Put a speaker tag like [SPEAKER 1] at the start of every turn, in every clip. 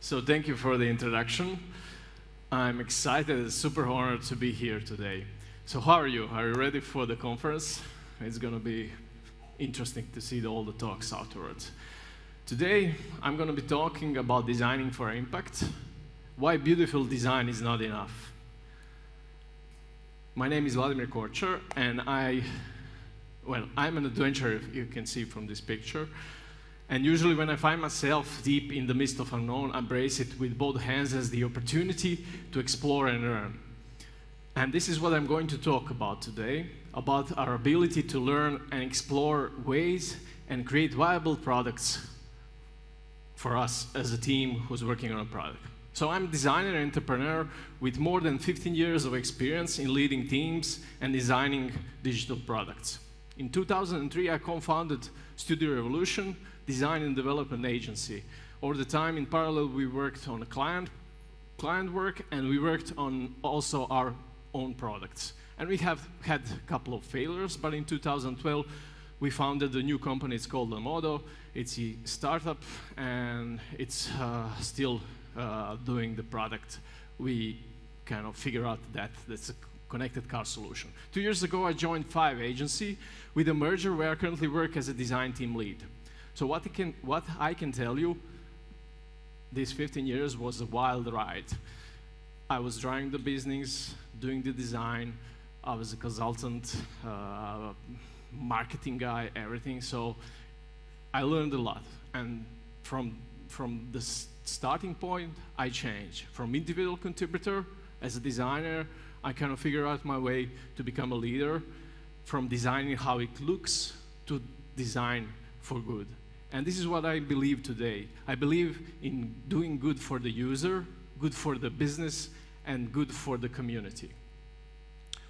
[SPEAKER 1] So thank you for the introduction. I'm excited and super honored to be here today. So how are you? Are you ready for the conference? It's going to be interesting to see all the talks afterwards. Today, I'm going to be talking about designing for impact, why beautiful design is not enough. My name is Vladimir Končar, and I'm an adventurer, you can see from this picture. And usually when I find myself deep in the midst of unknown, I embrace it with both hands as the opportunity to explore and learn. And this is what I'm going to talk about today, about our ability to learn and explore ways and create viable products for us as a team who's working on a product. So I'm a designer and entrepreneur with more than 15 years of experience in leading teams and designing digital products. In 2003, I co-founded Studio Revolution, design and development agency. Over the time, in parallel, we worked on client work, and we worked on also our own products. And we have had a couple of failures, but in 2012, we founded a new company. It's called Amodo. It's a startup, and it's still doing the product. We kind of figure out that that's a connected car solution. 2 years ago, I joined Five Agency with a merger where I currently work as a design team lead. So what I can tell you, these 15 years was a wild ride. I was driving the business, doing the design. I was a consultant, marketing guy, everything. So I learned a lot. And from the starting point, I changed. From individual contributor, as a designer, I kind of figured out my way to become a leader, from designing how it looks to design for good. And this is what I believe today. I believe in doing good for the user, good for the business, and good for the community.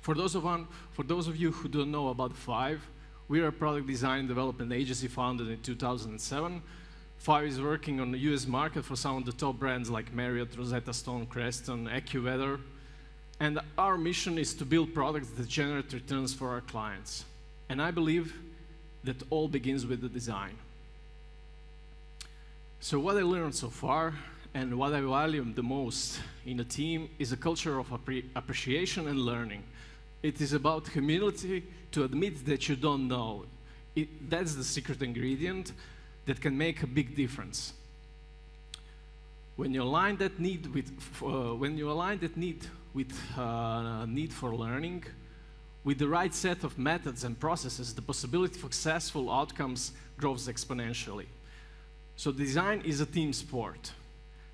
[SPEAKER 1] For those of you who don't know about Five, we are a product design and development agency founded in 2007. Five is working on the US market for some of the top brands like Marriott, Rosetta Stone, Creston, AccuWeather. And our mission is to build products that generate returns for our clients. And I believe that all begins with the design. So what I learned so far, and what I value the most in a team, is a culture of appreciation and learning. It is about humility to admit that you don't know. That's the secret ingredient that can make a big difference. When you align that need with need for learning, with the right set of methods and processes, the possibility for successful outcomes grows exponentially. So design is a team sport,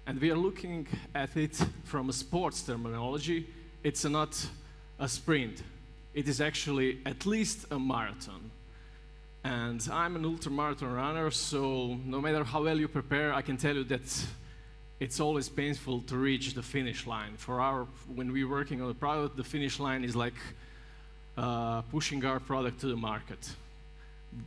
[SPEAKER 1] and we are looking at it from a sports terminology. It's not a sprint. It is actually at least a marathon. And I'm an ultramarathon runner, so no matter how well you prepare, I can tell you that it's always painful to reach the finish line. When we're working on a product, the finish line is like pushing our product to the market.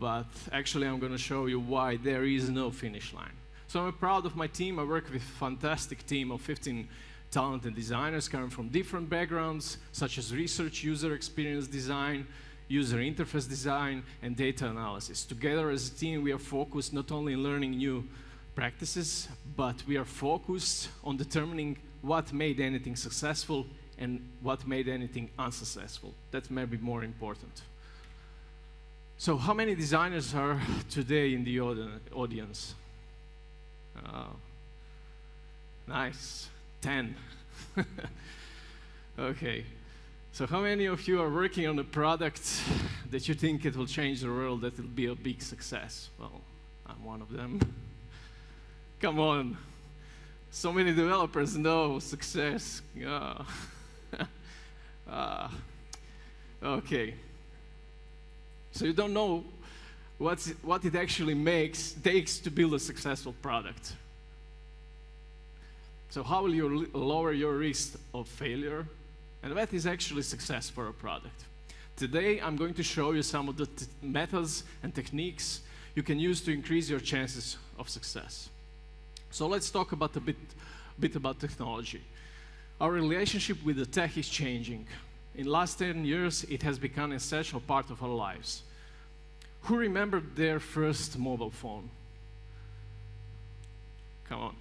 [SPEAKER 1] But actually, I'm going to show you why there is no finish line. So I'm proud of my team. I work with a fantastic team of 15 talented designers coming from different backgrounds, such as research, user experience design, user interface design, and data analysis. Together as a team, we are focused not only on learning new practices, but we are focused on determining what made anything successful and what made anything unsuccessful. That may be more important. So how many designers are today in the audience? Nice, 10. Okay, so how many of you are working on a product that you think it will change the world, that will be a big success? Well, I'm one of them. Come on, so many developers know success. Yeah. Okay. So you don't know what it actually takes to build a successful product. So how will you lower your risk of failure? And that is actually success for a product. Today, I'm going to show you some of the methods and techniques you can use to increase your chances of success. So let's talk about a bit about technology. Our relationship with the tech is changing. In the last 10 years, it has become an essential part of our lives. Who remembered their first mobile phone? Come on.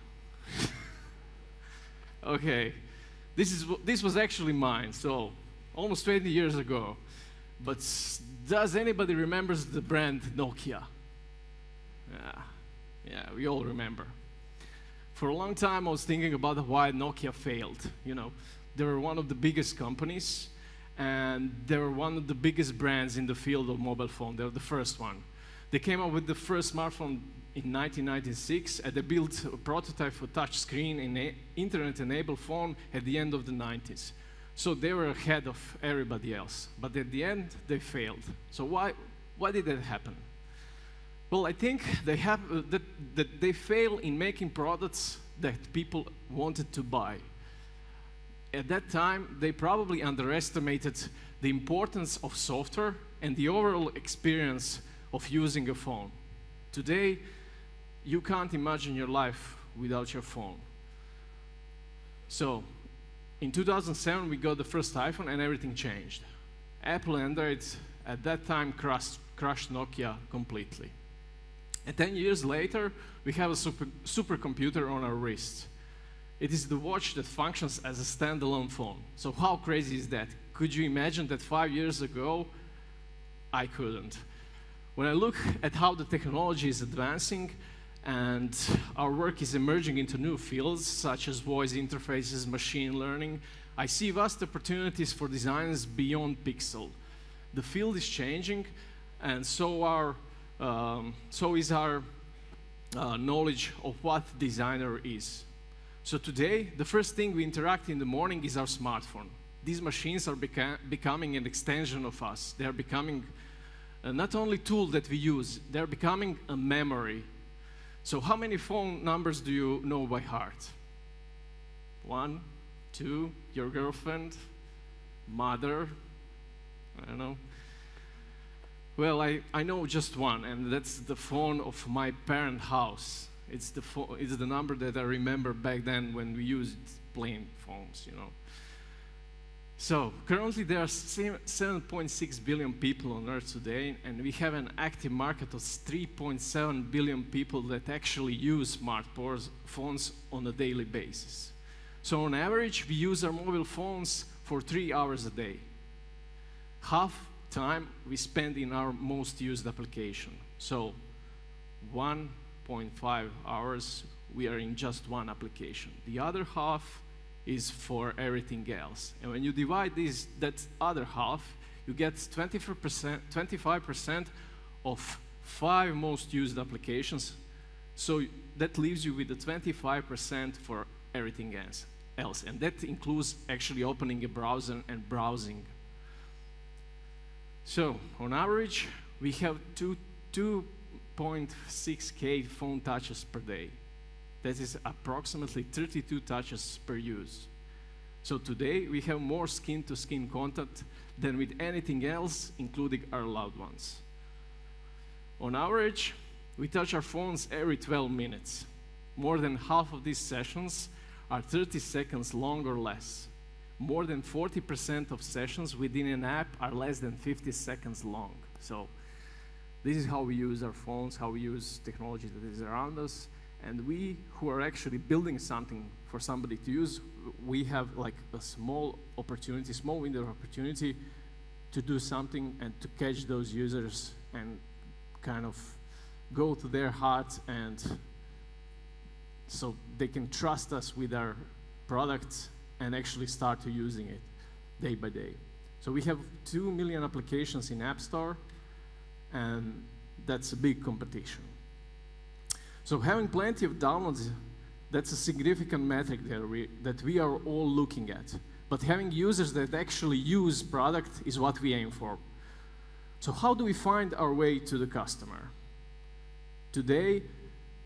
[SPEAKER 1] Okay, this was actually mine, so almost 20 years ago. But does anybody remembers the brand Nokia? Yeah, we all remember. For a long time, I was thinking about why Nokia failed. You know, they were one of the biggest companies, and they were one of the biggest brands in the field of mobile phone. They were the first one. They came up with the first smartphone in 1996, and they built a prototype for touchscreen and internet-enabled phone at the end of the 90s. So they were ahead of everybody else. But at the end, they failed. So why did that happen? Well, I think that they fail in making products that people wanted to buy. At that time, they probably underestimated the importance of software and the overall experience of using a phone. Today, you can't imagine your life without your phone. So, in 2007, we got the first iPhone and everything changed. Apple Android at that time crushed Nokia completely. And 10 years later, we have a supercomputer on our wrist. It is the watch that functions as a standalone phone. So how crazy is that? Could you imagine that 5 years ago? I couldn't. When I look at how the technology is advancing and our work is emerging into new fields such as voice interfaces, machine learning, I see vast opportunities for designers beyond pixel. The field is changing, and so is our knowledge of what designer is. So today, the first thing we interact in the morning is our smartphone. These machines are becoming an extension of us. They are becoming not only a tool that we use, they're becoming a memory. So how many phone numbers do you know by heart? 1, 2, your girlfriend, mother, I don't know. Well, I know just one, and that's the phone of my parent house. It's the number that I remember back then when we used plain phones, you know. So, currently there are 7.6 billion people on Earth today, and we have an active market of 3.7 billion people that actually use smartphones on a daily basis. So on average, we use our mobile phones for 3 hours a day. Half time we spend in our most used application. So 1.5 hours we are in just one application. The other half is for everything else. And when you divide that other half, you get 25% of 5 most used applications. So that leaves you with the 25% for everything else. And that includes actually opening a browser and browsing. So on average, we have 2.6K phone touches per day. That is approximately 32 touches per use. So today, we have more skin-to-skin contact than with anything else, including our loved ones. On average, we touch our phones every 12 minutes. More than half of these sessions are 30 seconds long or less. More than 40% of sessions within an app are less than 50 seconds long. So this is how we use our phones, how we use technology that is around us. And we who are actually building something for somebody to use, we have like a small window of opportunity to do something and to catch those users and kind of go to their heart, and so they can trust us with our product and actually start to using it day by day. So we have 2 million applications in App Store, and that's a big competition. So having plenty of downloads, that's a significant metric that we are all looking at. But having users that actually use product is what we aim for. So how do we find our way to the customer? Today,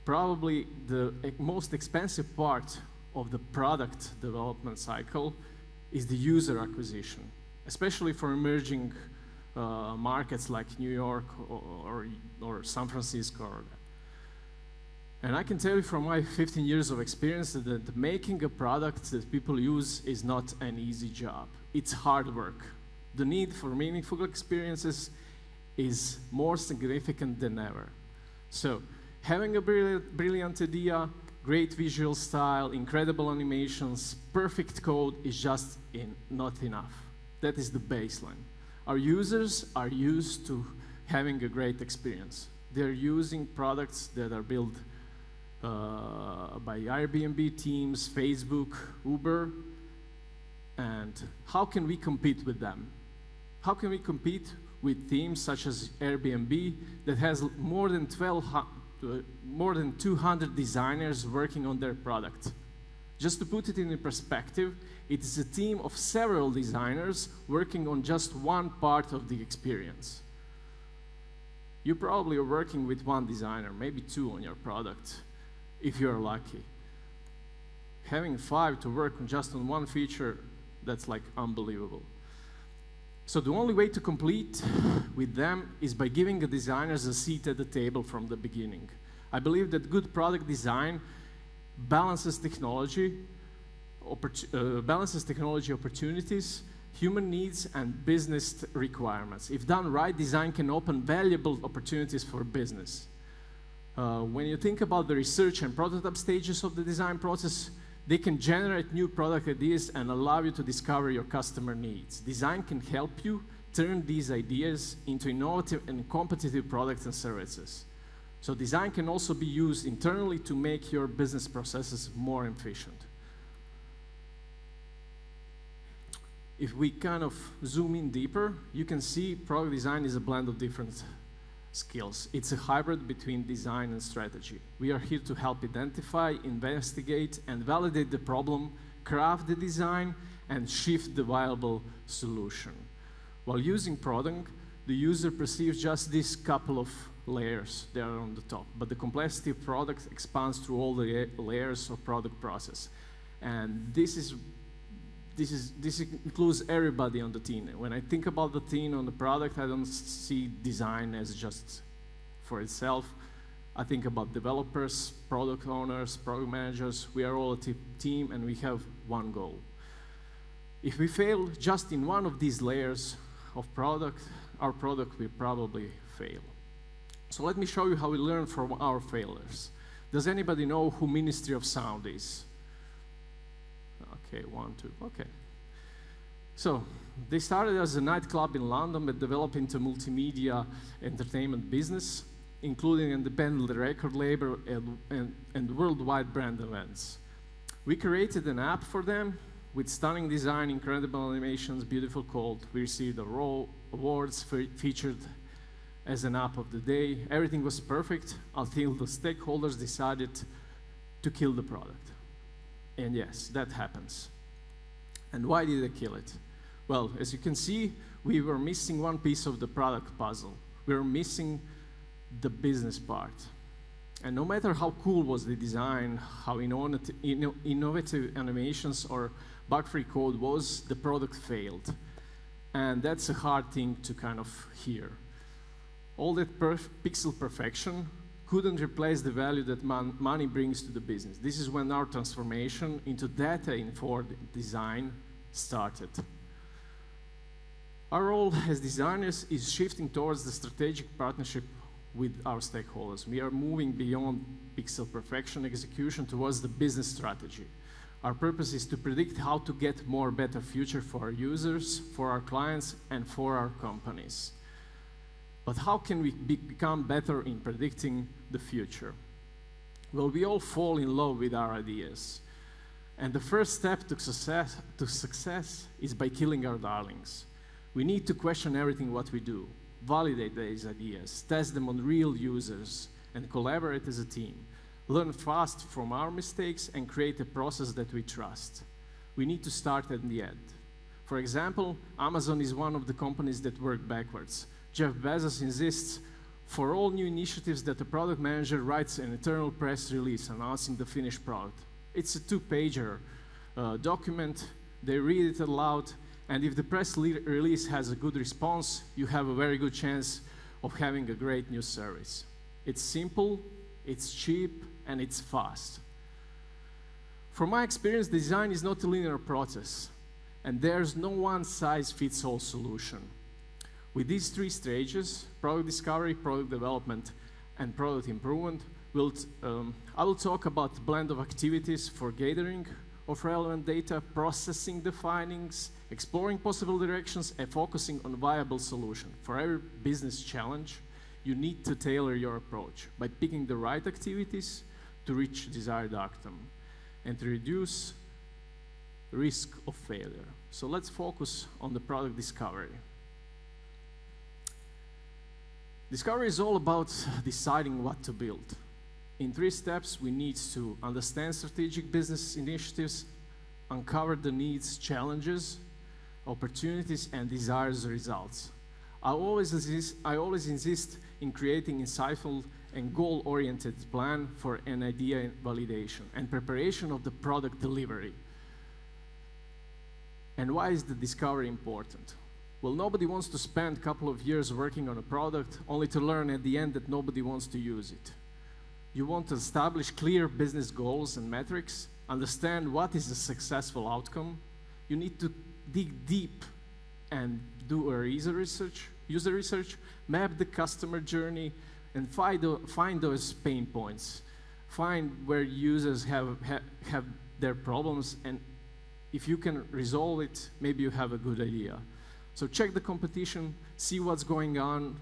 [SPEAKER 1] probably the most expensive part of the product development cycle is the user acquisition, especially for emerging markets like New York or San Francisco. And I can tell you from my 15 years of experience that making a product that people use is not an easy job. It's hard work. The need for meaningful experiences is more significant than ever. So having a brilliant idea, great visual style, incredible animations, perfect code is just not enough. That is the baseline. Our users are used to having a great experience. They're using products that are built by Airbnb teams, Facebook, Uber, and how can we compete with them? How can we compete with teams such as Airbnb that has more than 200 designers working on their product? Just to put it in perspective, it is a team of several designers working on just one part of the experience. You probably are working with one designer, maybe two on your product, if you're lucky. Having 5 to work just on one feature, that's like unbelievable. So the only way to compete with them is by giving the designers a seat at the table from the beginning. I believe that good product design balances technology opportunities, human needs, and business requirements. If done right, design can open valuable opportunities for business. When you think about the research and prototype stages of the design process, they can generate new product ideas and allow you to discover your customer needs. Design can help you turn these ideas into innovative and competitive products and services. So design can also be used internally to make your business processes more efficient. If we kind of zoom in deeper, you can see product design is a blend of different skills. It's a hybrid between design and strategy. We are here to help identify, investigate, and validate the problem, craft the design, and shift the viable solution. While using product, the user perceives just this couple of layers that are on the top, but the complexity of product expands through all the layers of product process. And this includes everybody on the team. When I think about the team on the product, I don't see design as just for itself. I think about developers, product owners, product managers. We are all a team and we have one goal. If we fail just in one of these layers of product, our product will probably fail. So let me show you how we learn from our failures. Does anybody know who Ministry of Sound is? Okay, 1, 2, okay. So, they started as a nightclub in London, but developed into multimedia entertainment business, including independent record label and worldwide brand events. We created an app for them with stunning design, incredible animations, beautiful code. We received awards, featured as an app of the day. Everything was perfect until the stakeholders decided to kill the product. And yes, that happens. And why did they kill it? Well, as you can see, we were missing one piece of the product puzzle. We were missing the business part. And no matter how cool was the design, how innovative animations or bug-free code was, the product failed. And that's a hard thing to kind of hear. All that pixel perfection couldn't replace the value that money brings to the business. This is when our transformation into data-informed design started. Our role as designers is shifting towards the strategic partnership with our stakeholders. We are moving beyond pixel perfection execution towards the business strategy. Our purpose is to predict how to get more better future for our users, for our clients, and for our companies. But how can we become better in predicting the future? Well, we all fall in love with our ideas. And the first step to success is by killing our darlings. We need to question everything what we do, validate these ideas, test them on real users, and collaborate as a team. Learn fast from our mistakes and create a process that we trust. We need to start at the end. For example, Amazon is one of the companies that work backwards. Jeff Bezos insists for all new initiatives that the product manager writes an internal press release announcing the finished product. It's a 2-pager document. They read it aloud, and if the press release has a good response, you have a very good chance of having a great new service. It's simple, it's cheap, and it's fast. From my experience, design is not a linear process, and there's no one-size-fits-all solution. With these 3 stages, product discovery, product development, and product improvement, I will talk about the blend of activities for gathering of relevant data, processing the findings, exploring possible directions, and focusing on viable solution. For every business challenge, you need to tailor your approach by picking the right activities to reach desired outcome and to reduce risk of failure. So let's focus on the product discovery. Discovery is all about deciding what to build. In 3 steps, we need to understand strategic business initiatives, uncover the needs, challenges, opportunities, and desired results. I always insist in creating insightful and goal-oriented plan for an idea validation and preparation of the product delivery. And why is the discovery important? Well, nobody wants to spend a couple of years working on a product only to learn at the end that nobody wants to use it. You want to establish clear business goals and metrics, understand what is a successful outcome. You need to dig deep and do a user research, map the customer journey, and find those pain points. Find where users have their problems, and if you can resolve it, maybe you have a good idea. So check the competition, see what's going on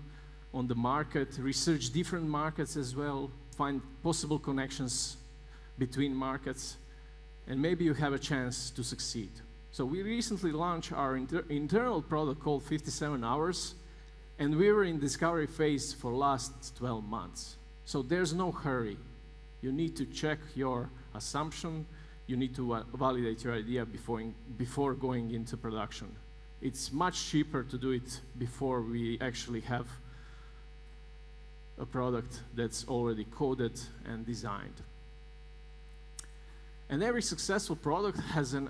[SPEAKER 1] the market, research different markets as well, find possible connections between markets, and maybe you have a chance to succeed. So we recently launched our internal product called 57 Hours, and we were in discovery phase for last 12 months. So there's no hurry. You need to check your assumption, you need to validate your idea before going into production. It's much cheaper to do it before we actually have a product that's already coded and designed. And every successful product has an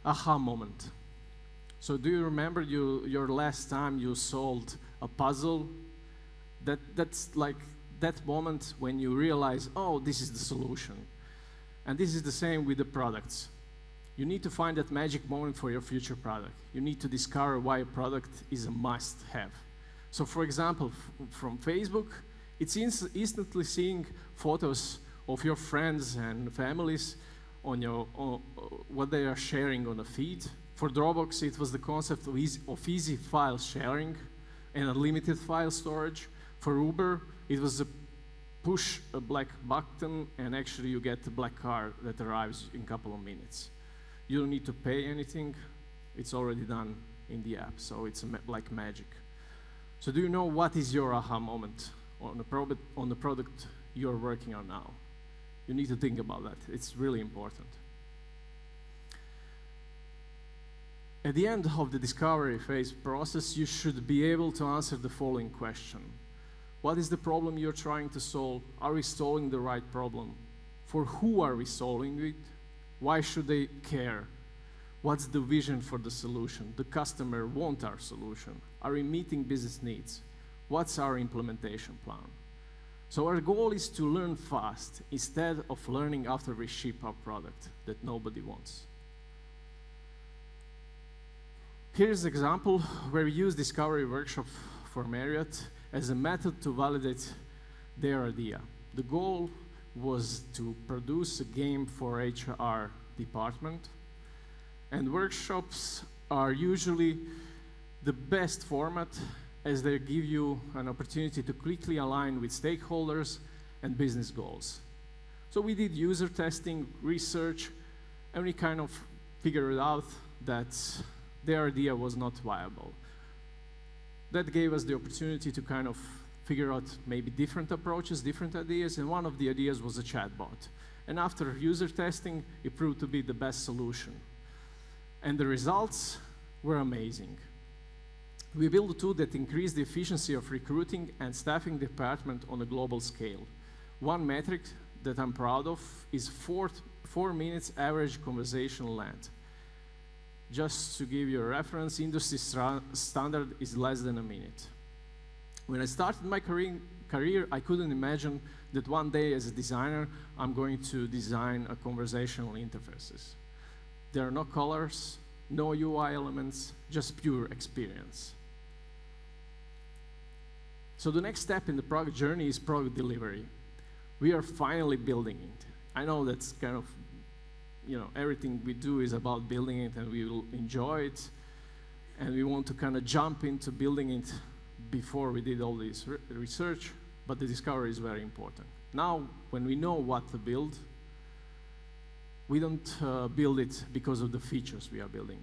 [SPEAKER 1] aha moment. So do you remember your last time you solved a puzzle? That's like that moment when you realize, oh, this is the solution. And this is the same with the products. You need to find that magic moment for your future product. You need to discover why a product is a must-have. So for example, from Facebook, it's instantly seeing photos of your friends and families on what they are sharing on a feed. For Dropbox, it was the concept of easy file sharing and unlimited file storage. For Uber, it was push a black button and actually you get the black car that arrives in a couple of minutes. You don't need to pay anything. It's already done in the app, so it's like magic. So do you know what is your aha moment on the product you're working on now? You need to think about that. It's really important. At the end of the discovery phase process, you should be able to answer the following question. What is the problem you're trying to solve? Are we solving the right problem? For who are we solving it? Why should they care? What's the vision for the solution? The customer wants our solution. Are we meeting business needs? What's our implementation plan? So our goal is to learn fast instead of learning after we ship our product that nobody wants. Here's an example where we use Discovery Workshop for Marriott as a method to validate their idea. The goal was to produce a game for HR department, and workshops are usually the best format as they give you an opportunity to quickly align with stakeholders and business goals. So we did user testing, research, and we kind of figured out that their idea was not viable. That gave us the opportunity to kind of figure out maybe different approaches, different ideas, and one of the ideas was a chatbot. And after user testing, it proved to be the best solution. And the results were amazing. We built a tool that increased the efficiency of recruiting and staffing the department on a global scale. One metric that I'm proud of is 4 minutes average conversational length. Just to give you a reference, industry standard is less than a minute. When I started my career, I couldn't imagine that one day as a designer, I'm going to design a conversational interfaces. There are no colors, no UI elements, just pure experience. So the next step in the product journey is product delivery. we are finally building it. I know that's kind of, everything we do is about building it, and we will enjoy it, and we want to kind of jump into building it before we did all this research, but the discovery is very important. Now, when we know what to build, we don't build it because of the features we are building.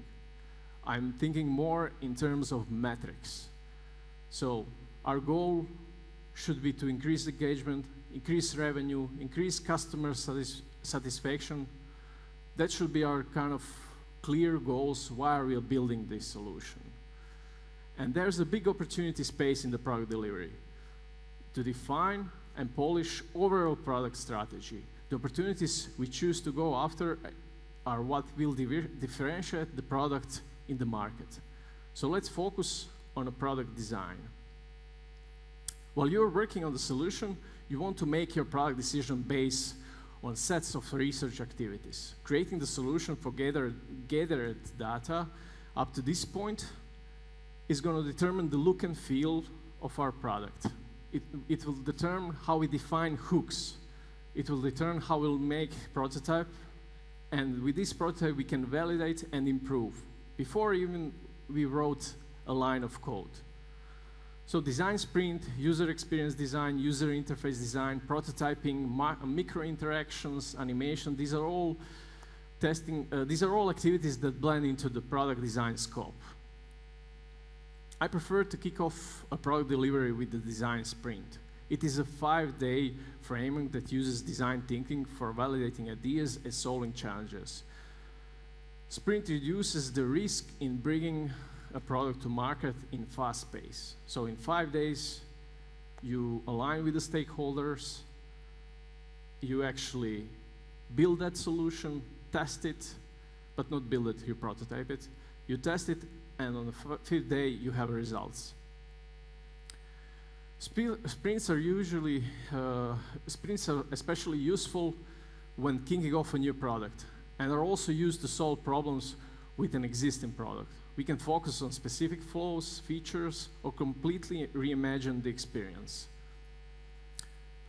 [SPEAKER 1] I'm thinking more in terms of metrics. So our goal should be to increase engagement, increase revenue, increase customer satisfaction. That should be our kind of clear goals while we are building this solution. And there's a big opportunity space in the product delivery to define and polish overall product strategy. The opportunities we choose to go after are what will differentiate the product in the market. So let's focus on a product design. While you're working on the solution, you want to make your product decision based on sets of research activities. Creating the solution for gathered data up to this point is going to determine the look and feel of our product. It will determine how we define hooks. It will determine how we'll make prototype, and with this prototype we can validate and improve before even we wrote a line of code. So design sprint, user experience design, user interface design, prototyping, micro interactions, animation, these are all activities that blend into the product design scope. I prefer to kick off a product delivery with the design sprint. It is a 5-day framework that uses design thinking for validating ideas and solving challenges. Sprint reduces the risk in bringing a product to market in fast pace. So in 5 days, you align with the stakeholders, you actually build that solution, test it, but not build it, you prototype it. You test it, and on the 5th day, you have results. Sprints are especially useful when kicking off a new product, and are also used to solve problems with an existing product. We can focus on specific flows, features, or completely reimagine the experience.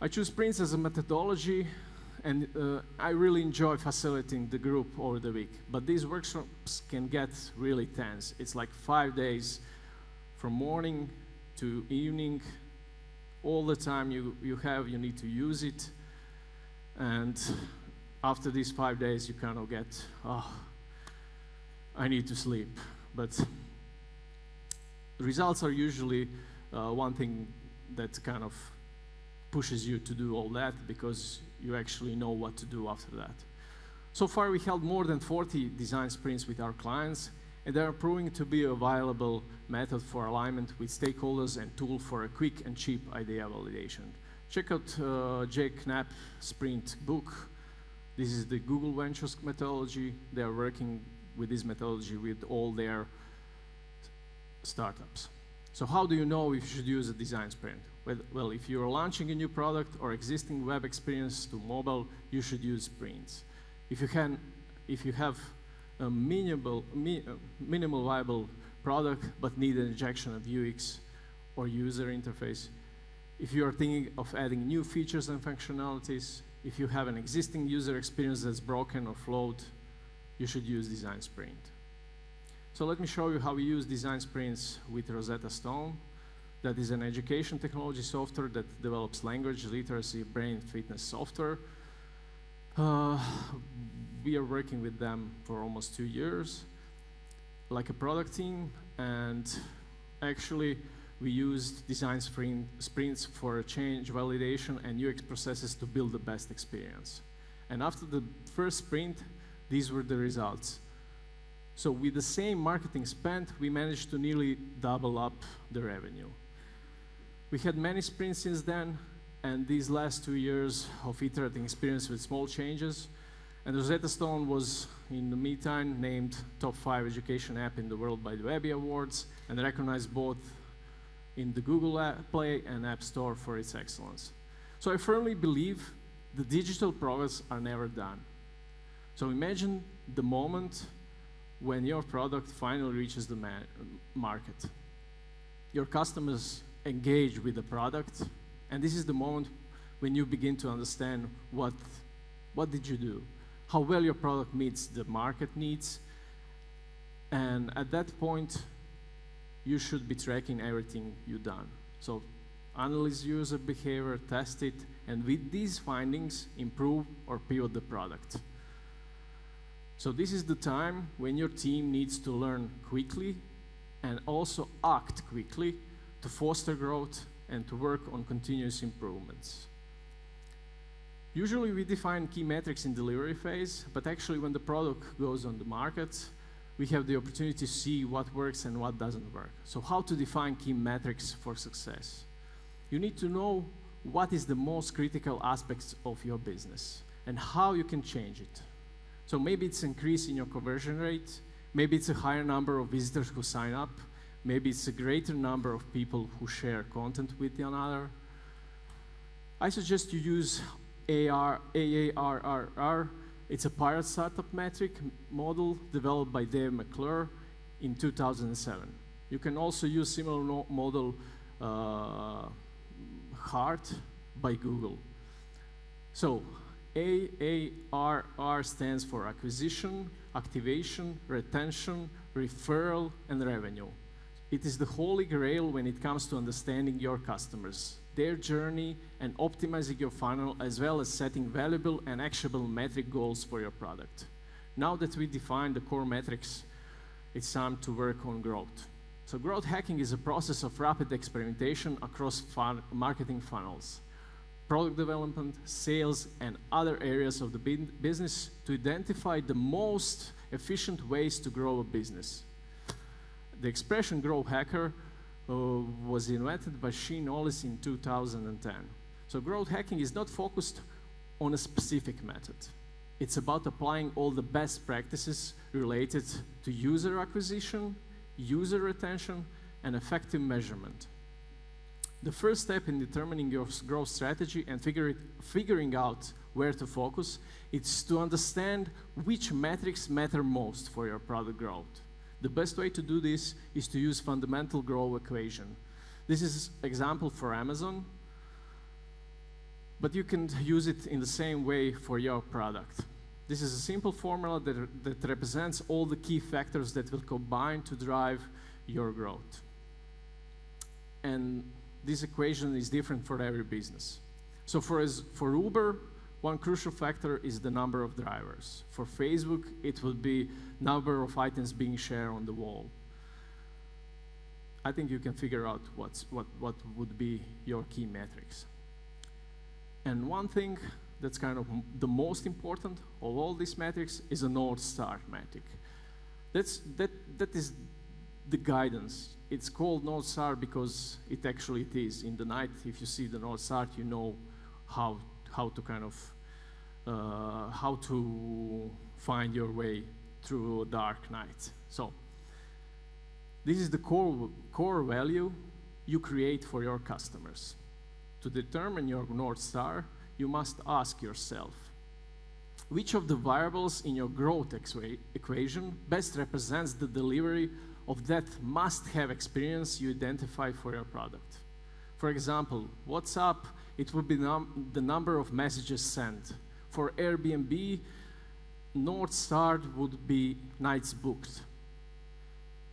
[SPEAKER 1] I choose sprints as a methodology, and I really enjoy facilitating the group over the week. But these workshops can get really tense. It's like 5 days from morning to evening. All the time you need to use it. And after these 5 days, you kind of get, I need to sleep. But the results are usually one thing that kind of pushes you to do all that, because you actually know what to do after that. So far, we held more than 40 design sprints with our clients, and they are proving to be a viable method for alignment with stakeholders and tool for a quick and cheap idea validation. Check out Jake Knapp's sprint book. This is the Google Ventures methodology. They are working with this methodology with all their startups. So how do you know if you should use a design sprint? Well, if you're launching a new product or existing web experience to mobile, you should use sprints. If you have a minimal viable product but need an injection of UX or user interface, if you are thinking of adding new features and functionalities, if you have an existing user experience that's broken or flawed, you should use design sprint. So let me show you how we use design sprints with Rosetta Stone. That is an education technology software that develops language, literacy, brain fitness software. We are working with them for almost 2 years, like a product team, and actually we used design sprints for change validation and UX processes to build the best experience. And after the first sprint, these were the results. So with the same marketing spend, we managed to nearly double up the revenue. We had many sprints since then, and these last 2 years of iterating experience with small changes. And Rosetta Stone was, in the meantime, named top 5 education app in the world by the Webby Awards, and recognized both in the Google Play and App Store for its excellence. So I firmly believe the digital progress are never done. So imagine the moment when your product finally reaches the market. Your customers engage with the product, and this is the moment when you begin to understand what did you do, how well your product meets the market needs, and at that point, you should be tracking everything you've done. So analyze user behavior, test it, and with these findings, improve or pivot the product. So this is the time when your team needs to learn quickly and also act quickly to foster growth and to work on continuous improvements. Usually we define key metrics in delivery phase, but actually when the product goes on the market, we have the opportunity to see what works and what doesn't work. So how to define key metrics for success? You need to know what is the most critical aspects of your business and how you can change it. So maybe it's increase in your conversion rate, maybe it's a higher number of visitors who sign up, maybe it's a greater number of people who share content with another. I suggest you use AARRR. It's a pirate startup metric model developed by Dave McClure in 2007. You can also use similar model HEART by Google. So AARR stands for acquisition, activation, retention, referral, and revenue. It is the holy grail when it comes to understanding your customers, their journey, and optimizing your funnel, as well as setting valuable and actionable metric goals for your product. Now that we define the core metrics, it's time to work on growth. So growth hacking is a process of rapid experimentation across marketing funnels, product development, sales, and other areas of the business to identify the most efficient ways to grow a business. The expression growth hacker was invented by Shane Ollis in 2010. So growth hacking is not focused on a specific method. It's about applying all the best practices related to user acquisition, user retention, and effective measurement. The first step in determining your growth strategy and figuring out where to focus is to understand which metrics matter most for your product growth. The best way to do this is to use fundamental growth equation. This is an example for Amazon, but you can use it in the same way for your product. This is a simple formula that represents all the key factors that will combine to drive your growth. And this equation is different for every business. So for Uber, one crucial factor is the number of drivers. For Facebook, it will be number of items being shared on the wall. I think you can figure out what would be your key metrics. And one thing that's kind of the most important of all these metrics is a North Star metric. That is the guidance. It's called North Star because it actually is. In the night, if you see the North Star, you know how to kind of how to find your way through a dark night. So this is the core value you create for your customers. To determine your North Star, you must ask yourself, which of the variables in your growth equation best represents the delivery of that must-have experience you identify for your product? For example, WhatsApp, it would be the number of messages sent. For Airbnb, North Star would be nights booked.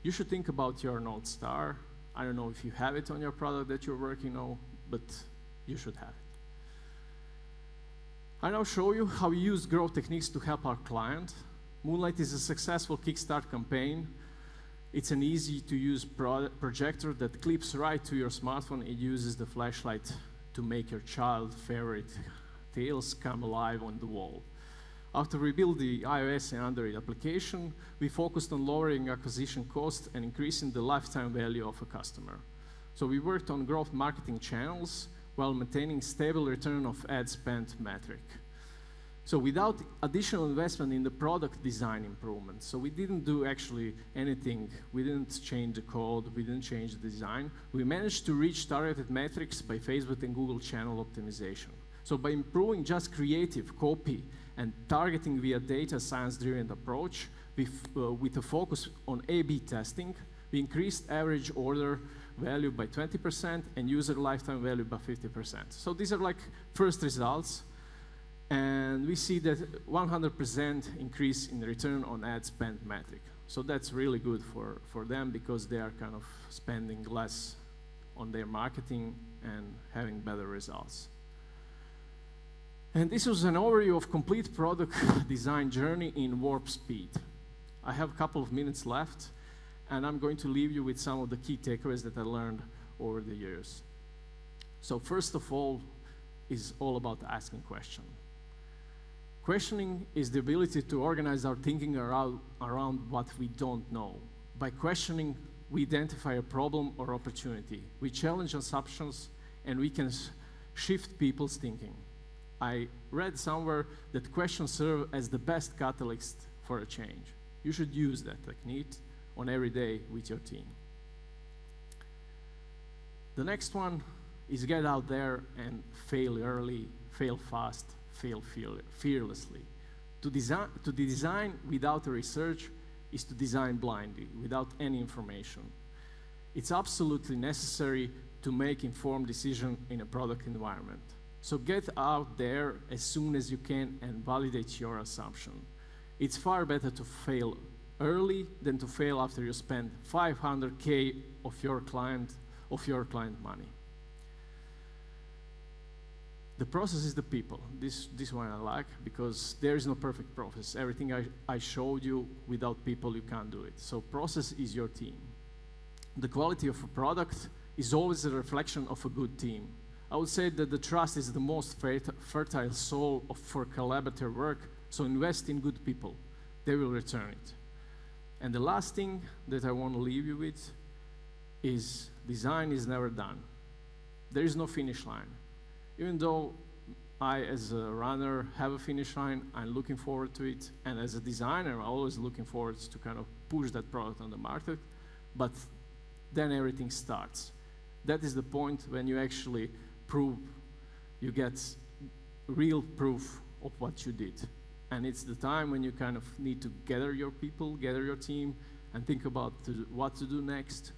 [SPEAKER 1] You should think about your North Star. I don't know if you have it on your product that you're working on, but you should have it. I now show you how we use growth techniques to help our client. Moonlight is a successful Kickstart campaign. It's an easy-to-use projector that clips right to your smartphone. It uses the flashlight to make your child's favorite tales come alive on the wall. After we built the iOS and Android application, we focused on lowering acquisition cost and increasing the lifetime value of a customer. So we worked on growth marketing channels while maintaining stable return of ad spend metric. So without additional investment in the product design improvement, so we didn't do actually anything. We didn't change the code, we didn't change the design. We managed to reach targeted metrics by Facebook and Google channel optimization. So by improving just creative, copy, and targeting via data science-driven approach, with a focus on A/B testing, We increased average order value by 20% and user lifetime value by 50%. So these are like first results. And we see that 100% increase in return on ad spend metric. So that's really good for them because they are kind of spending less on their marketing and having better results. And this was an overview of complete product design journey in warp speed. I have a couple of minutes left, and I'm going to leave you with some of the key takeaways that I learned over the years. So first of all, is all about asking questions. Questioning is the ability to organize our thinking around what we don't know. By questioning, we identify a problem or opportunity. We challenge assumptions, and we can shift people's thinking. I read somewhere that questions serve as the best catalyst for a change. You should use that technique on every day with your team. The next one is get out there and fail early, fail fast, fail fearlessly. To design without research is to design blindly, without any information. It's absolutely necessary to make informed decisions in a product environment. So get out there as soon as you can and validate your assumption. It's far better to fail early than to fail after you spend $500K of your client money. The process is the people. This one I like because there is no perfect process. Everything I showed you, without people you can't do it. So process is your team. The quality of a product is always a reflection of a good team. I would say that the trust is the most fertile soil for collaborative work, so invest in good people. They will return it. And the last thing that I want to leave you with is design is never done. There is no finish line. Even though I, as a runner, have a finish line, I'm looking forward to it. And as a designer, I'm always looking forward to kind of push that product on the market. But then everything starts. That is the point when you actually prove, you get real proof of what you did. And it's the time when you kind of need to gather your people, gather your team, and think about what to do next,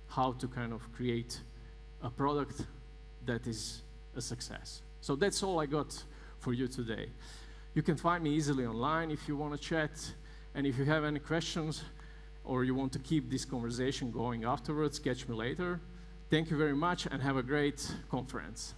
[SPEAKER 1] how to kind of create a product that is a success. So that's all I got for you today. You can find me easily online if you want to chat, and if you have any questions or you want to keep this conversation going afterwards, catch me later. Thank you very much and have a great conference.